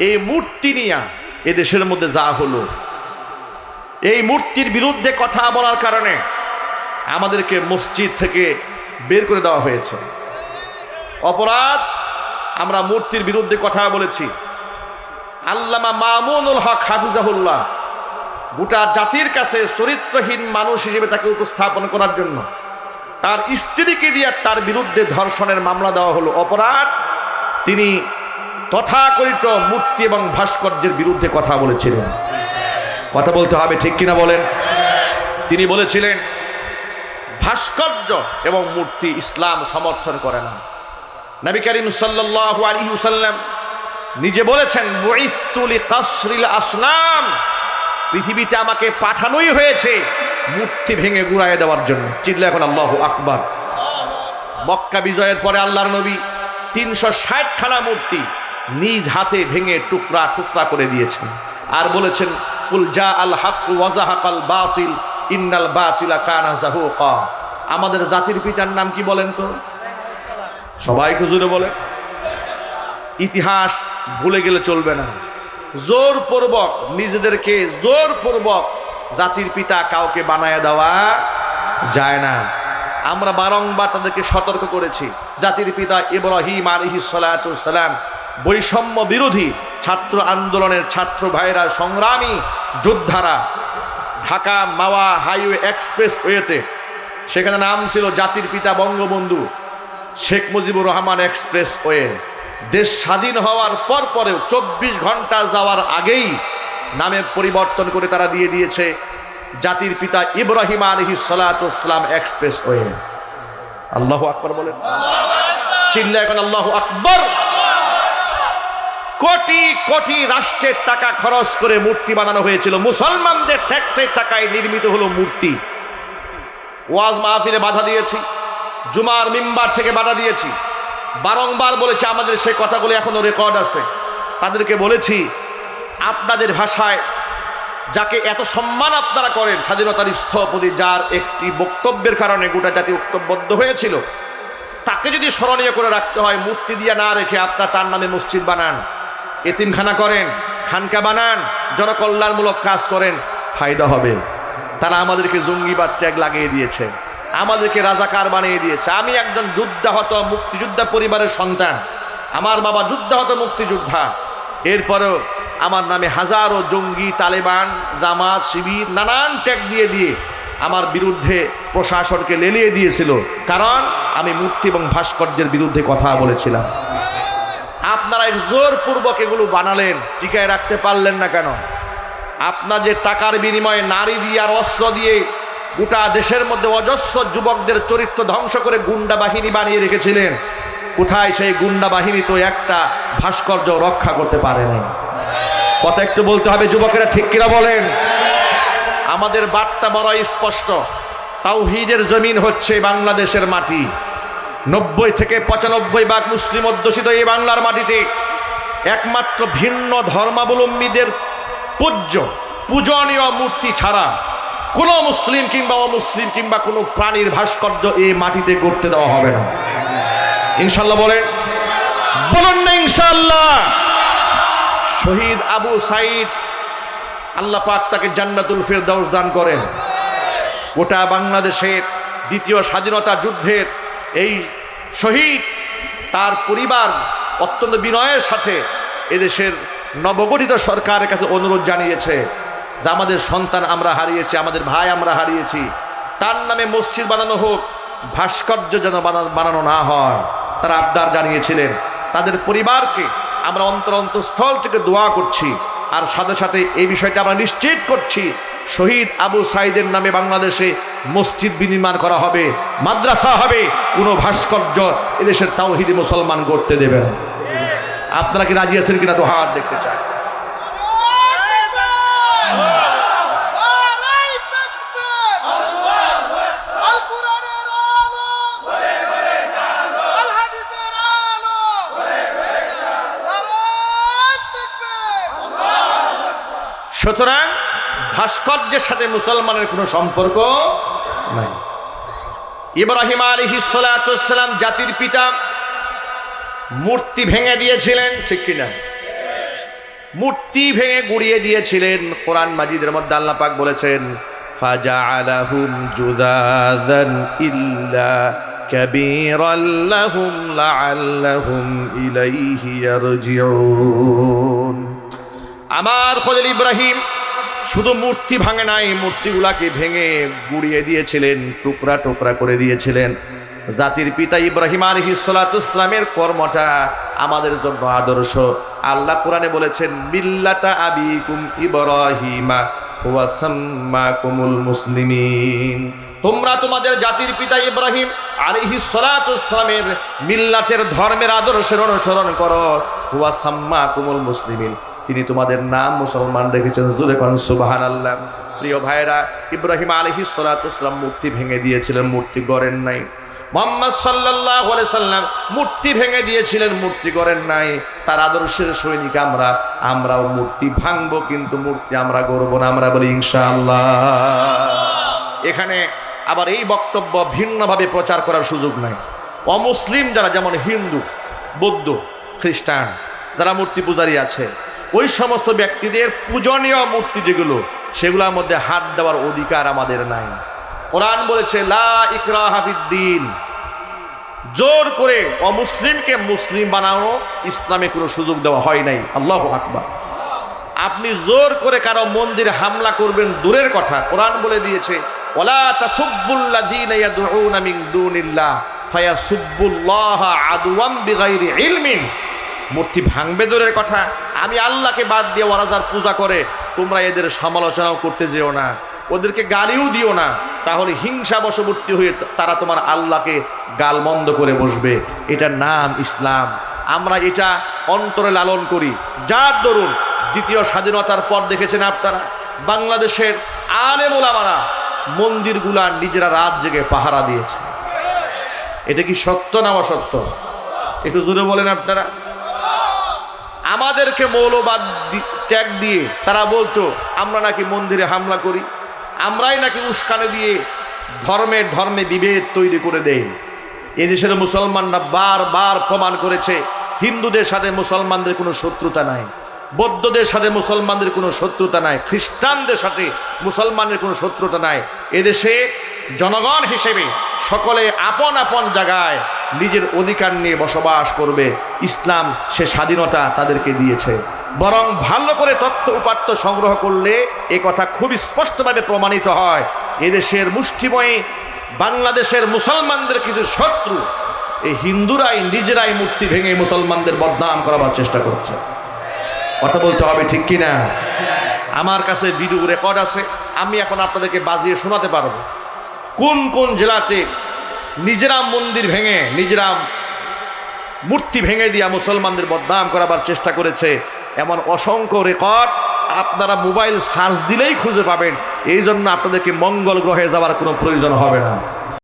এই মূর্তি নিয়ে এদেশের মধ্যে যা হলো, এই মূর্তির বিরুদ্ধে কথা বলার কারণে আমাদেরকে মসজিদ থেকে বের করে দেওয়া হয়েছে। অপরাধ, আমরা মূর্তির বিরুদ্ধে কথা বলেছি। আল্লামা মামুনুল হক হাফিজাহুল্লাহ গোটা জাতির কাছে চরিত্রহীন মানুষ হিসেবে তাকে উপস্থাপন করার জন্য তার স্ত্রীকে দিয়ে তার বিরুদ্ধে ধর্ষণের মামলা দেওয়া হলো। অপরাধ, তিনি তথাকথিত মূর্তি এবং ভাস্কর্যের বিরুদ্ধে কথা বলেছিলেন। কথা বলতে হবে, ঠিক কিনা বলেন? তিনি বলেছিলেন ভাস্কর্য এবং মূর্তি ইসলাম সমর্থন করে না। নবী করিম সাল্লাল্লাহু আলাইহি ওয়াসাল্লাম নিজে বলেছেন, বুইসতু লিকাসরিল আসনাম, পৃথিবীতে আমাকে পাঠানোই হয়েছে মূর্তি ভেঙে গুড়াইয়ে দেওয়ার জন্য। চিল্লা এখন আল্লাহু আকবার। মক্কা বিজয়ের পরে আল্লাহর নবী 360 খানা মূর্তি নিজ হাতে ভেঙে টুকরা টুকরা করে দিয়েছেন, আর বলেছেন কুল জা আল হক ওয়া যাহাকাল বাতিল ইন্নাল বাতিলা কানা যাহুকা। আমাদের জাতির পিতার নাম কি বলেন তো? সবাই হুজুরে বলে। ইতিহাস ভুলে গেলে চলবে না। জোরপূর্বক নিজেদেরকে জোরপূর্বক জাতির পিতা কাউকে বানায় দেওয়া যায় না। আমরা বারংবার তাদেরকে সতর্ক করেছি। জাতির পিতা ইব্রাহিম আলাইহিস সালাতু ওয়াস সালাম বৈষম্য বিরোধী ছাত্র আন্দোলনের ছাত্র ভাইরা, সংগ্রামী যোদ্ধারা, ঢাকা মাওয়া হাইওয়ে এক্সপ্রেস ওয়েতে, সেখানে নাম ছিল জাতির পিতা বঙ্গবন্ধু শেখ মুজিবুর রহমান এক্সপ্রেস ওয়ে। দেশ স্বাধীন হওয়ার পরেও 24 ঘন্টা যাওয়ার আগেই নামে পরিবর্তন করে তারা দিয়ে দিয়েছে জাতির পিতা ইব্রাহিম আলাইহিস সালাতু ওয়াস সালাম এক্সপ্রেস ওয়ে। আল্লাহু আকবার বলেন। চিল্লা এখন আল্লাহু আকবার। কোটি কোটি রাষ্ট্রের টাকা খরচ করে মূর্তি বানানো হয়েছিল। মুসলমানদের ট্যাক্সের টাকায় নির্মিত হলো মূর্তি। ওয়াজ মাহফিলে বাধা দিয়েছি, জুমার মিম্বার থেকে বাধা দিয়েছি, বারংবার বলেছি। আমাদের সেই কথাগুলো এখনো রেকর্ড আছে। তাদেরকে বলেছি, আপনাদের ভাষায় যাকে এত সম্মান আপনারা করেন, স্বাধীনতার স্থপতি, যার একটি বক্তব্যের কারণে গোটা জাতি ঐক্যবদ্ধ হয়েছিল, তাকে যদি স্মরণীয় করে রাখতে হয়, মূর্তি দিয়ে না রেখে আপনার তার নামে মসজিদ বানান, এতিমখানা করেন, খানকা বানান, জনকল্যাণমূলক কাজ করেন, ফায়দা হবে। তারা আমাদেরকে জঙ্গিবাদ ট্যাগ লাগিয়ে দিয়েছে, আমাদেরকে রাজাকার বানিয়ে দিয়েছে। আমি একজন যুদ্ধাহত মুক্তিযোদ্ধা পরিবারের সন্তান, আমার বাবা যুদ্ধাহত মুক্তিযোদ্ধা। এরপরেও আমার নামে হাজারো জঙ্গি, তালেবান, জামাত, শিবির নানান ট্যাগ দিয়ে দিয়ে আমার বিরুদ্ধে প্রশাসনকে লেলিয়ে দিয়েছিল, কারণ আমি মূর্তি এবং ভাস্কর্যের বিরুদ্ধে কথা বলেছিলাম। আপনারা জোরপূর্বক এগুলো বানালেন, টিকায় রাখতে পারলেন না কেন? আপনার যে টাকার বিনিময়ে নারী দিয়ে আর অস্ত্র দিয়ে গোটা দেশের মধ্যে অজস্র যুবকদের চরিত্র ধ্বংস করে গুন্ডা বাহিনী বানিয়ে রেখেছিলেন, কোথায় সেই গুন্ডা বাহিনী তো একটা ভাস্কর্য রক্ষা করতে পারে নাই। কথা একটু বলতে হবে যুবকেরা, ঠিক কিনা বলেন? আমাদের বার্তা বড় স্পষ্ট। তাওহীদের জমিন হচ্ছে বাংলাদেশের মাটি। 90 থেকে 95% মুসলিম অধ্যুষিত এই বাংলার মাটিতে একমাত্র ভিন্ন ধর্মাবলম্বীদের পূজনীয় মূর্তি ছাড়া কোনো মুসলিম কিংবা অমুসলিম কিংবা কোনো প্রাণীর ভাস্কর্য এই মাটিতে করতে দেওয়া হবে না। ইনশাল্লাহ বলেন, বলুন না ইনশাল্লাহ। শহীদ আবু সাইদ, আল্লাহ পাক তাকে জান্নাতুল ফেরদাউস দান করেন। গোটা বাংলাদেশের দ্বিতীয় স্বাধীনতা যুদ্ধের এই শহীদ, তার পরিবার অত্যন্ত বিনয়ের সাথে এদেশের নবগঠিত সরকারের কাছে অনুরোধ জানিয়েছে যে আমাদের সন্তান আমরা হারিয়েছি, আমাদের ভাই আমরা হারিয়েছি, তার নামে মসজিদ বানানো হোক, ভাস্কর্য যেন বানানো না হয়। তারা আবদার জানিয়েছিলেন। তাদের পরিবারকে আমরা অন্তরস্থল থেকে দোয়া করছি, আর সাথে সাথে এই বিষয়টা আমরা নিশ্চিত করছি, শহীদ আবু সাইদের নামে বাংলাদেশে মসজিদ বিনির্মাণ করা হবে, মাদ্রাসা হবে, কোনো ভাস্কর্য এদেশের তাওহীদি মুসলমান করতে দেবে না। আপনারা কি রাজি আছেন কিনা? তো হাত দেখতে চাই। সুতরাং ভাস্কর্যের সাথে মুসলমানের কোনো সম্পর্ক নাই। ইব্রাহিম আলাইহিস সালাতু ওয়াস সালাম জাতির পিতা মূর্তি ভেঙে দিয়েছিলেন, ঠিক কিনা? মূর্তি ভেঙে গুড়িয়ে দিয়েছিলেন। কোরআন মাজিদের মধ্যে আল্লাহ পাক বলেছেন ফাজআলাহুম জুদাদান ইল্লা কাবীরাল লাহুম লাআল্লাহুম ইলাইহি ইয়ারজিউন। আমার খলিল ইব্রাহিম শুধু মূর্তি ভাঙে নাই, মূর্তিগুলাকে ভেঙে গুড়িয়ে দিয়েছিলেন, টুকরা টুকরা করে দিয়েছিলেন। জাতির পিতা ইব্রাহিম আলাইহিস সালাতুস সালামের কর্মটা আমাদের জন্য আদর্শ। আল্লাহ কোরআনে বলেছেন মিল্লাতা আবিকুম ইব্রাহিমা হুয়া সাম্মাকুমুল মুসলিমিন। তোমরা তোমাদের জাতির পিতা ইব্রাহিম আলাইহিস সালাতুস সালামের মিল্লাতের ধর্মের আদর্শের অনুসরণ করো। হুয়া সাম্মাকুমুল মুসলিমিন, তিনি তোমাদের নাম মুসলমান রেখেছেন। জোরে কোন সুবহানাল্লাহ। প্রিয় ভাইরা, ইব্রাহিম আলাইহিস সালাতুস সালাম মূর্তি ভেঙে দিয়েছিলেন, মূর্তি গড়েন নাই। মুহাম্মদ সাল্লাল্লাহু আলাইহি সাল্লাম মূর্তি ভেঙে দিয়েছিলেন, মূর্তি গড়েন নাই। তার আদর্শের সৈনিক আমরাও মূর্তি ভাঙবো, কিন্তু মূর্তি আমরা গড়ব না। আমরা বলি ইনশাআল্লাহ। এখানে আবার এই বক্তব্য ভিন্নভাবে প্রচার করার সুযোগ নাই। অমুসলিম যারা, যেমন হিন্দু, বৌদ্ধ, খ্রিস্টান, যারা মূর্তি পূজারী আছে, ওই সমস্ত ব্যক্তিদের পূজনীয় মূর্তি যেগুলো, সেগুলোর মধ্যে হাত দেওয়ার অধিকার আমাদের নাই। কোরআন বলেছে লা ইকরাহা ফিদ্দিন, জোর করে অমুসলিমকে মুসলিম বানানো ইসলামে কোনো সুযোগ দেওয়া হয় নাই। আল্লাহু আকবার। আপনি জোর করে কারো মন্দিরে হামলা করবেন দূরের কথা, কোরআন বলে দিয়েছে ওয়ালা তাসুব্বুল্লাযীনা ইয়াদউনা মিন দুনিল্লাহ ফায়াসুব্বুল্লাহা আদওয়াম বিগাইরি ইলমিন। মূর্তি ভাঙবে দূরের কথা, আমি আল্লাহকে বাদ দিয়ে ওরা যার পূজা করে, তোমরা এদের সমালোচনাও করতে যেও না, ওদেরকে গালিও দিও না, তাহলে হিংসা বশবর্তী হয়ে তারা তোমার আল্লাহকে গালমন্দ করে বসবে। এটার নাম ইসলাম। আমরা এটা অন্তরে লালন করি। যার দরুন দ্বিতীয় স্বাধীনতার পর দেখেছেন আপনারা, বাংলাদেশের আলেম ওলামারা মন্দিরগুলা নিজেরা রাত জেগে পাহারা দিয়েছে। এটা কি সত্য না অসত্য? একটু জোরে বলেন আপনারা। আমাদেরকে মৌলবাদ ট্যাগ দিয়ে তারা বলতো আমরা নাকি মন্দিরে হামলা করি, আমরাই নাকি উস্কানি দিয়ে ধর্মে বিভেদ তৈরি করে দেই। এদেশের মুসলমানরা বারবার প্রমাণ করেছে হিন্দুদের সাথে মুসলমানদের কোনো শত্রুতা নাই, বৌদ্ধদের সাথে মুসলমানদের কোনো শত্রুতা নাই, খ্রিস্টানদের সাথে মুসলমানের কোনো শত্রুতা নাই। এদেশে জনগণ হিসেবে সকলে আপন আপন জায়গায় নিজের অধিকার নিয়ে বসবাস করবে। ইসলাম সে স্বাধীনতা তাদেরকে দিয়েছে। বরং ভালো করে তথ্য উপাত্ত সংগ্রহ করলে এ কথা খুব স্পষ্টভাবে প্রমাণিত হয়, এদেশের মুষ্টিময় বাংলাদেশের মুসলমানদের কিছু শত্রু এই হিন্দুরাই নিজেরাই মূর্তি ভেঙে মুসলমানদের বদনাম করাবার চেষ্টা করছে। কথা বলতে হবে, ঠিক কিনা? আমার কাছে ভিডিও রেকর্ড আছে, আমি এখন আপনাদেরকে বাজিয়ে শোনাতে পারবো কোন কোন জেলাতে নিজেরা মন্দির ভেঙে, নিজেরা মূর্তি ভেঙে দিয়া মুসলমানদের বদনাম করাবার চেষ্টা করেছে। এমন অসংখ্য রেকর্ড আপনারা মোবাইল সার্চ দিলেই খুঁজে পাবেন। এই জন্য আপনাদেরকে মঙ্গল গ্রহে যাওয়ার কোনো প্রয়োজন হবে না।